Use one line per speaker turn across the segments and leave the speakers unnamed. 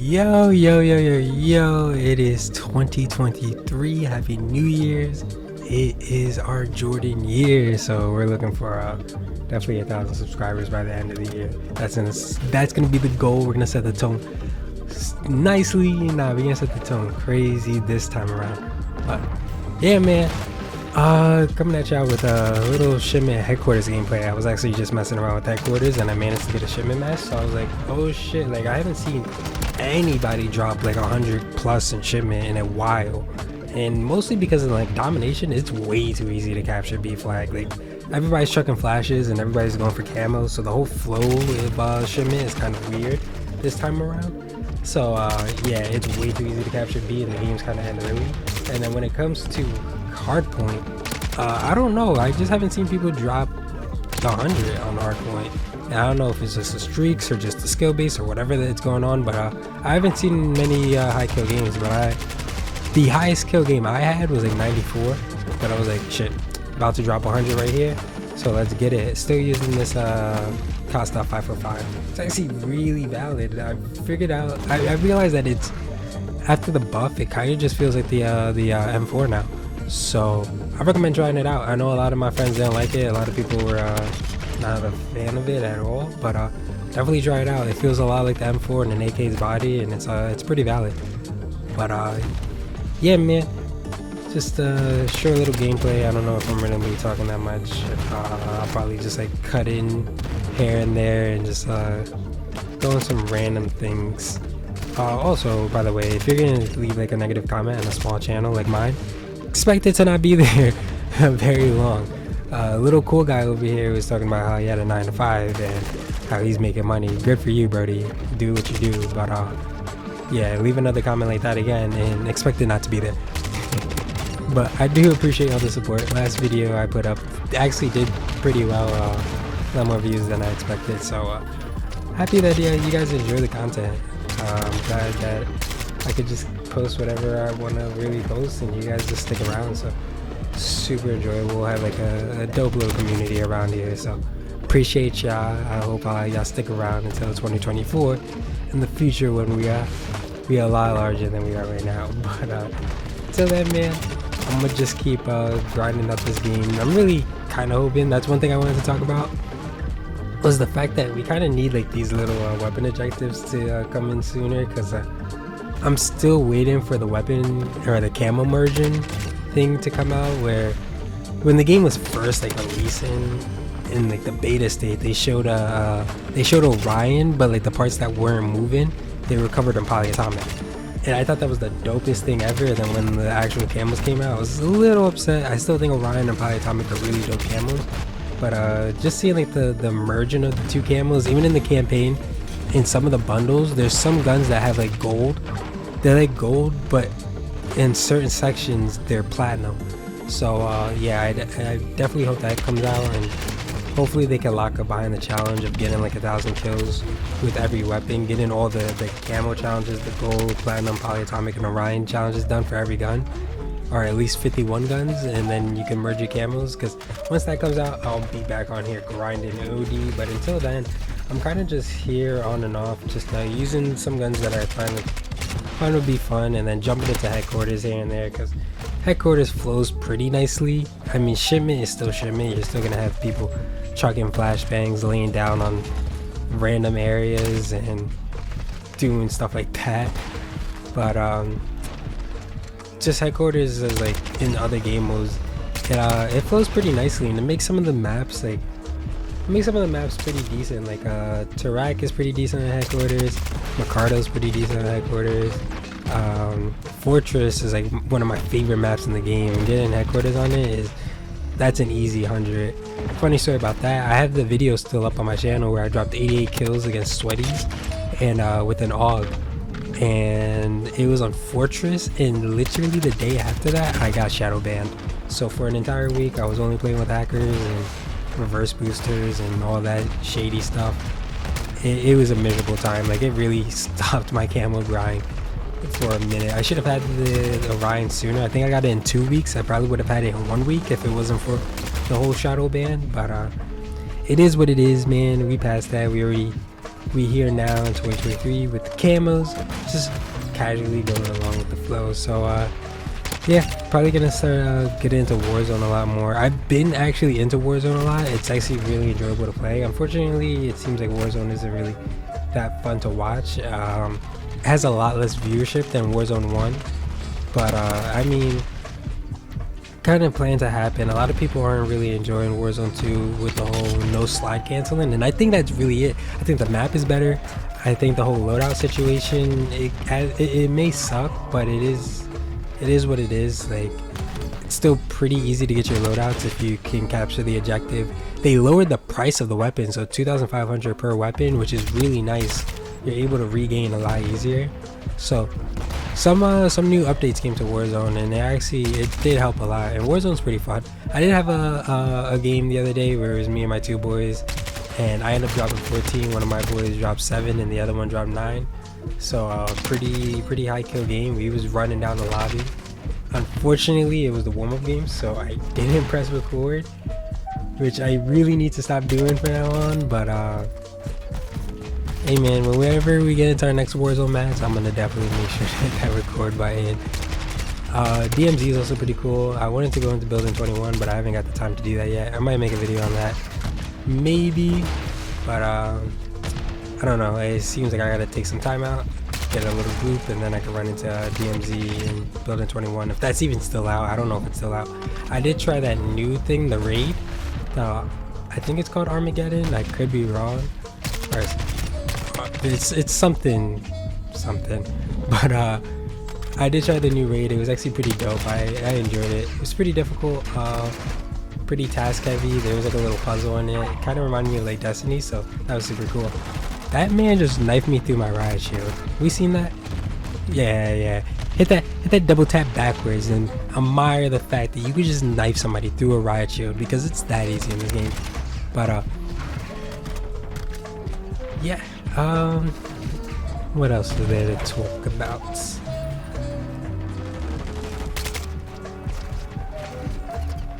Yo, it is 2023. Happy New Year's. It is our Jordan year, so we're looking for definitely 1,000 subscribers by the end of the year. That's gonna be the goal. We're gonna set the tone nicely. We're gonna set the tone crazy this time around. But yeah, man. Coming at y'all with a little shipment headquarters gameplay. I was actually just messing around with headquarters and I managed to get a shipment match, so I was like, oh shit, like I haven't seen anybody drop like 100 plus in shipment in a while, and mostly because of like domination. It's way too easy to capture B flag. Like everybody's chucking flashes and everybody's going for camos, so the whole flow of shipment is kind of weird this time around. So yeah, it's way too easy to capture B and the game's kind of end early. And then when it comes to hardpoint, I don't know, I just haven't seen people drop 100 on hardpoint. And I don't know if it's just the streaks or just the skill base or whatever that's going on, but I haven't seen many high kill games. But the highest kill game I had was like 94, but I was like, shit, about to drop 100 right here, so let's get it. Still using this cost 545. It's actually really valid. I figured out, I realized that it's after the buff, it kind of just feels like the M4 now. So I recommend trying it out. I know a lot of my friends didn't like it. A lot of people were not a fan of it at all, but definitely try it out. It feels a lot like the M4 and an AK's body, and it's pretty valid. But yeah, man, just a short little gameplay. I don't know if I'm really gonna be talking that much. I'll probably just like cut in here and there and just go on some random things. Also, by the way, if you're gonna leave like a negative comment on a small channel like mine, expect it to not be there very long. Little cool guy over here was talking about how he had a 9 to 5 and how he's making money. Good for you, Brody. Do what you do. But yeah, leave another comment like that again and expect it not to be there. But I do appreciate all the support. Last video I put up actually did pretty well. A lot more views than I expected. So happy that you guys enjoy the content. I'm glad that I could just post whatever I want to really post and you guys just stick around. So super enjoyable. We'll have like a dope little community around here, so appreciate y'all. I hope y'all stick around until 2024 in the future when we are a lot larger than we are right now. But until then, man, I'm gonna just keep grinding up this game. I'm really kind of hoping, that's one thing I wanted to talk about, was the fact that we kind of need like these little weapon objectives to come in sooner, because I'm still waiting for the weapon or the camo merging thing to come out, where when the game was first like releasing in like the beta state, they showed Orion, but like the parts that weren't moving, they were covered in polyatomic, and I thought that was the dopest thing ever. And then when the actual camos came out, I was a little upset. I still think Orion and polyatomic are really dope camos, but just seeing like the merging of the two camos, even in the campaign, in some of the bundles, there's some guns that have like gold. They're like gold, but in certain sections they're platinum. So yeah, I definitely hope that comes out, and hopefully they can lock up behind the challenge of getting like 1,000 kills with every weapon, getting all the camo challenges, the gold, platinum, polyatomic, and Orion challenges done for every gun, or at least 51 guns, and then you can merge your camos. Because once that comes out, I'll be back on here grinding OD. But until then, I'm kind of just here on and off, just using some guns that I find would be fun, and then jumping into headquarters here and there, because headquarters flows pretty nicely. I mean, shipment is still shipment. You're still gonna have people chucking flashbangs, laying down on random areas and doing stuff like that. But just headquarters is like in other game modes, it flows pretty nicely, and it makes some of the maps pretty decent. Like Tarak is pretty decent at headquarters, Micardo's pretty decent at headquarters, Fortress is like one of my favorite maps in the game, and getting headquarters on it that's an easy 100. Funny story about that, I have the video still up on my channel where I dropped 88 kills against Sweaties and with an AUG, and it was on Fortress, and literally the day after that I got shadow banned. So for an entire week I was only playing with hackers and reverse boosters and all that shady stuff. It was a miserable time. Like, it really stopped my camo grind for a minute. I should have had the Orion sooner. I think I got it in 2 weeks. I probably would have had it in 1 week if it wasn't for the whole shadow ban. But it is what it is, man. We passed that. We already we here now in 2023 with the camos, just casually going along with the flow. So yeah, probably gonna start getting into Warzone a lot more. I've been actually into Warzone a lot. It's actually really enjoyable to play. Unfortunately, it seems like Warzone isn't really that fun to watch. It has a lot less viewership than Warzone 1, but I mean, kind of plan to happen. A lot of people aren't really enjoying Warzone 2 with the whole no slide canceling, and I think that's really it. I think the map is better. I think the whole loadout situation, it may suck, but it is what it is. Like, it's still pretty easy to get your loadouts if you can capture the objective. They lowered the price of the weapon, so 2,500 per weapon, which is really nice. You're able to regain a lot easier. So some new updates came to Warzone, and it did help a lot, and Warzone's pretty fun. I did have a game the other day where it was me and my two boys, and I ended up dropping 14. One of my boys dropped 7 and the other one dropped 9. So pretty high kill game. We was running down the lobby. Unfortunately, it was the warm-up game, so I didn't press record, which I really need to stop doing from now on. But hey man, whenever we get into our next Warzone match, I'm gonna definitely make sure to hit that record button. DMZ is also pretty cool. I wanted to go into building 21, but I haven't got the time to do that yet. I might make a video on that, maybe, but I don't know. It seems like I gotta take some time out, get a little group, and then I can run into DMZ and building 21. If that's even still out, I don't know if it's still out. I did try that new thing, the raid. I think it's called Armageddon. I could be wrong. Or it's something, but I did try the new raid. It was actually pretty dope. I enjoyed it. It was pretty difficult, pretty task heavy. There was like a little puzzle in it. It kind of reminded me of like Destiny, so that was super cool. That man just knifed me through my riot shield. We seen that? Yeah. Hit that double tap backwards and admire the fact that you could just knife somebody through a riot shield, because it's that easy in this game. But yeah. What else is there to talk about?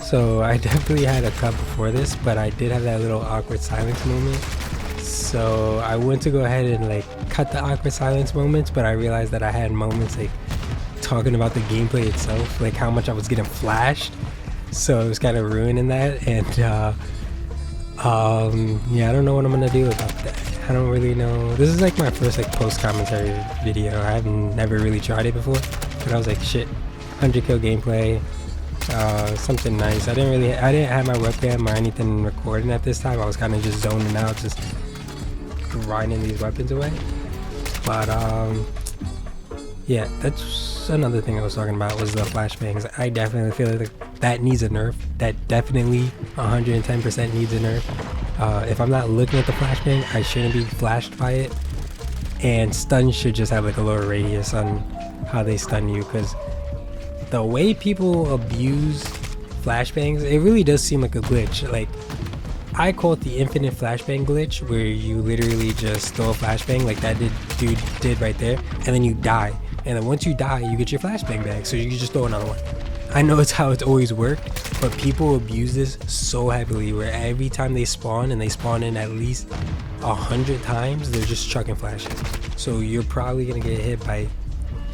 So I definitely had a cut before this, but I did have that little awkward silence moment. So I went to go ahead and like cut the awkward silence moments, but I realized that I had moments like talking about the gameplay itself, like how much I was getting flashed. So it was kind of ruining that, and yeah, I don't know what I'm gonna do about that. I don't really know. This is like my first like post commentary video. I've never really tried it before, but I was like, shit, 100 kill gameplay, something nice. I didn't have my webcam or anything recording at this time. I was kind of just zoning out, just grinding these weapons away. But yeah, that's another thing I was talking about, was the flashbangs. I definitely feel like that needs a nerf. That definitely 110% needs a nerf. If I'm not looking at the flashbang, I shouldn't be flashed by it. And stuns should just have like a lower radius on how they stun you, because the way people abuse flashbangs, it really does seem like a glitch. Like, I call it the infinite flashbang glitch, where you literally just throw a flashbang like that dude did right there, and then you die. And then once you die, you get your flashbang back, so you can just throw another one. I know it's how it's always worked, but people abuse this so heavily, where every time they spawn, and they spawn in at least 100 times, they're just chucking flashes. So you're probably gonna get hit by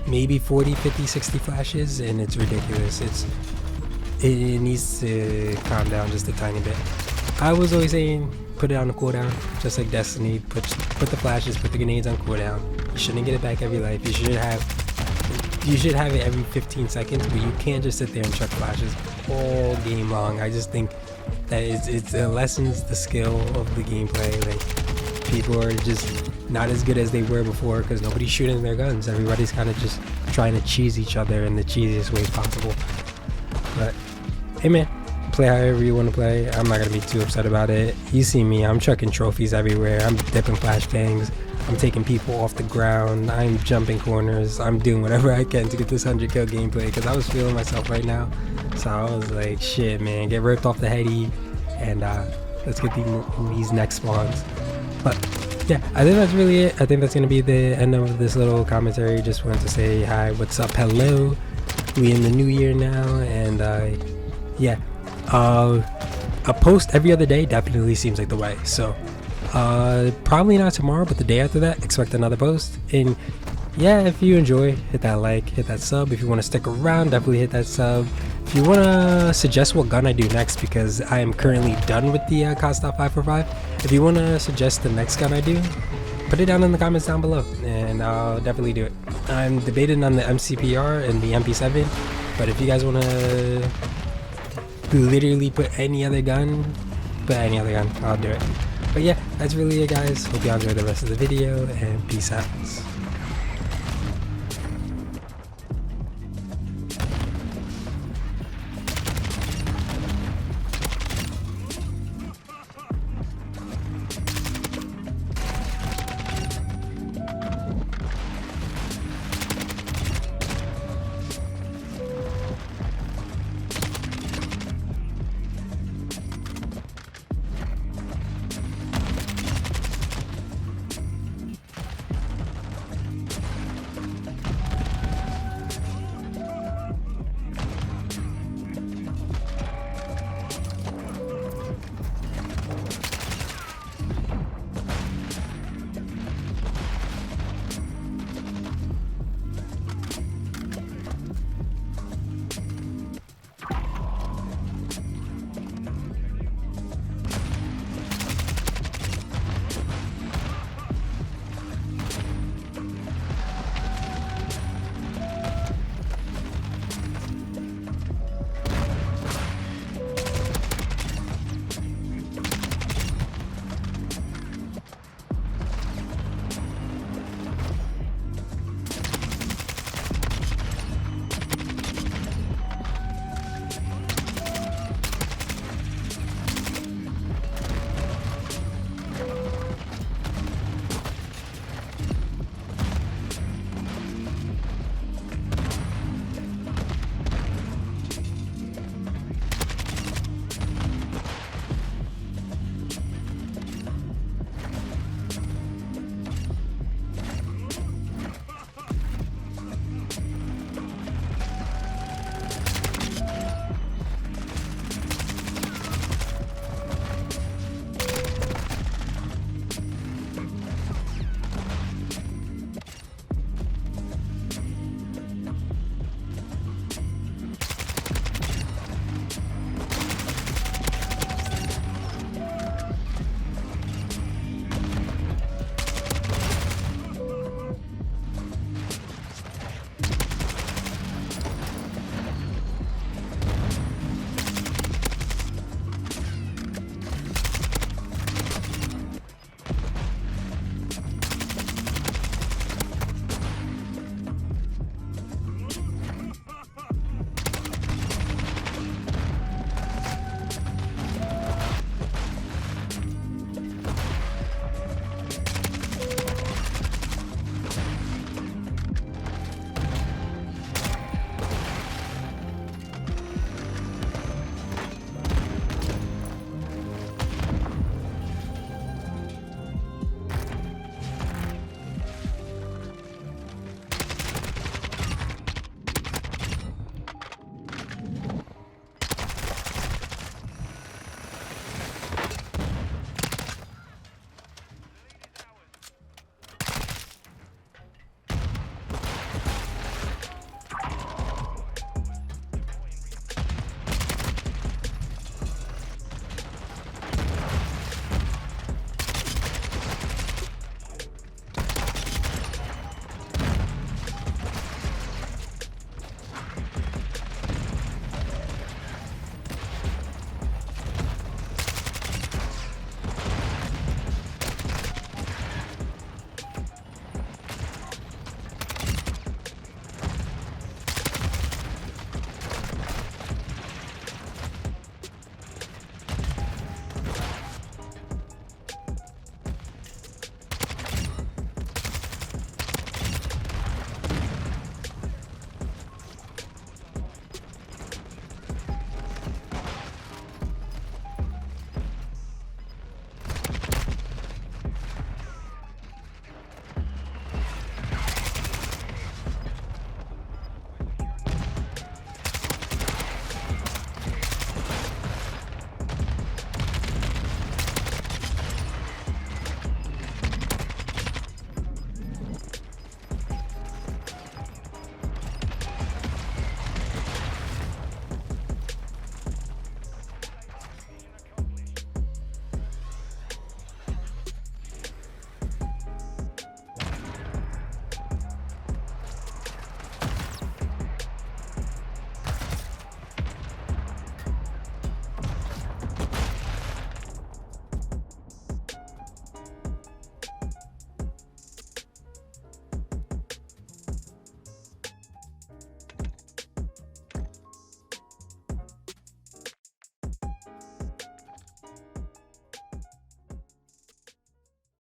maybe 40, 50, 60 flashes, and it's ridiculous. It needs to calm down just a tiny bit. I was always saying, put it on the cooldown, just like Destiny. Put the flashes, put the grenades on cooldown. You shouldn't get it back every life. You should have it every 15 seconds, but you can't just sit there and chuck flashes all game long. I just think that it lessens the skill of the gameplay. Like, people are just not as good as they were before, because nobody's shooting their guns. Everybody's kind of just trying to cheese each other in the cheesiest way possible. But hey man, play however you want to play. I'm not gonna be too upset about it. You see me, I'm chucking trophies everywhere. I'm dipping flashbangs. I'm taking people off the ground. I'm jumping corners. I'm doing whatever I can to get this 100 kill gameplay, because I was feeling myself right now. So I was like, shit man, get ripped off the heady, and let's get these next spawns. But yeah, I think that's really it. I think that's gonna be the end of this little commentary. Just wanted to say hi, what's up, hello. We in the new year now, and yeah, a post every other day definitely seems like the way. So Probably not tomorrow, but the day after that, expect another post. And yeah, if you enjoy, hit that like, hit that sub. If you want to stick around, definitely hit that sub. If you want to suggest what gun I do next, because I am currently done with the Kostov 545. If you want to suggest the next gun I do, put it down in the comments down below, and I'll definitely do it. I'm debating on the MCPR and the MP7, but if you guys want to literally put any other gun, I'll do it. But yeah, that's really it, guys. Hope you enjoy the rest of the video, and peace out.